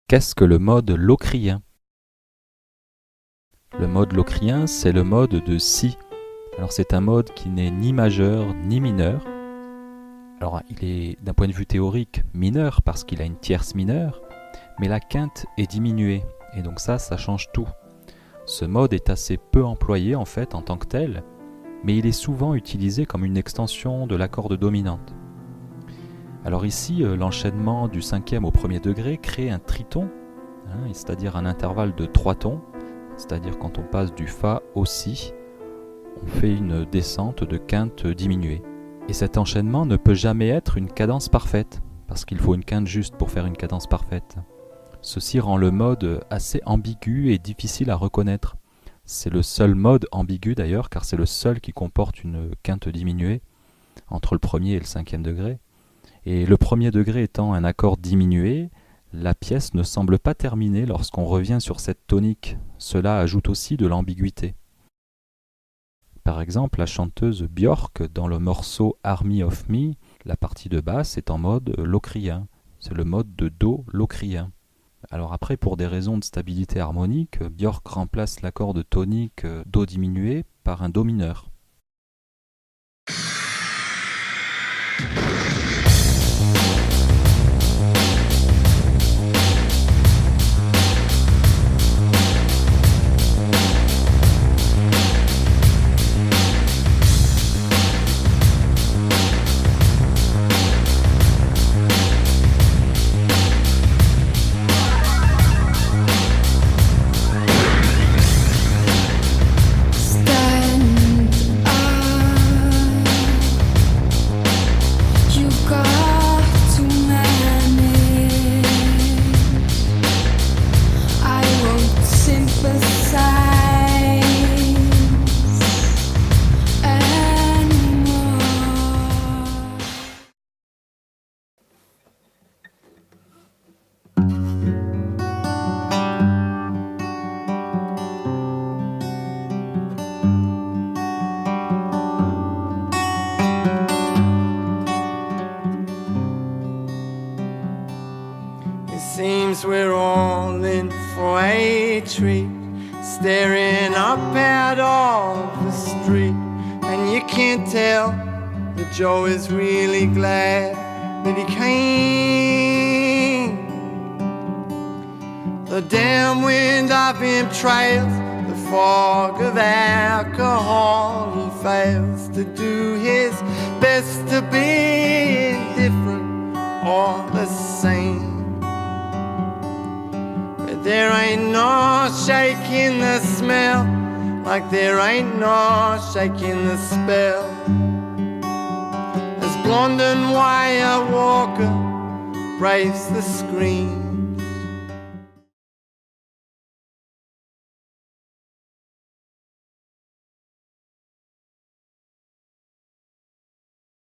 Qu'est-ce que le mode locrien? Le mode locrien, c'est le mode de Si. Alors c'est un mode qui n'est ni majeur ni mineur. Alors il est d'un point de vue théorique mineur parce qu'il a une tierce mineure, mais la quinte est diminuée et donc ça change tout. Ce mode est assez peu employé en fait en tant que tel, mais il est souvent utilisé comme une extension de la corde dominante. Alors ici, l'enchaînement du cinquième au premier degré crée un triton, c'est-à-dire un intervalle de 3 tons, c'est-à-dire quand on passe du Fa au Si, on fait une descente de quinte diminuée. Et cet enchaînement ne peut jamais être une cadence parfaite, parce qu'il faut une quinte juste pour faire une cadence parfaite. Ceci rend le mode assez ambigu et difficile à reconnaître. C'est le seul mode ambigu d'ailleurs, car c'est le seul qui comporte une quinte diminuée, entre le premier et le cinquième degré. Et le premier degré étant un accord diminué, la pièce ne semble pas terminée lorsqu'on revient sur cette tonique. Cela ajoute aussi de l'ambiguïté. Par exemple, la chanteuse Björk, dans le morceau Army of Me, la partie de basse est en mode locrien. C'est le mode de Do locrien. Alors après, pour des raisons de stabilité harmonique, Björk remplace l'accord de tonique Do diminué par un Do mineur. Seems we're all in for a treat, staring up out of the street, and you can't tell that Joe is really glad that he came. The damn wind of him trails, the fog of alcohol, he fails to do his best to be indifferent all the same. There ain't no shaking the smell, like there ain't no shaking the spell. As blonde and wire Walker braves the screen.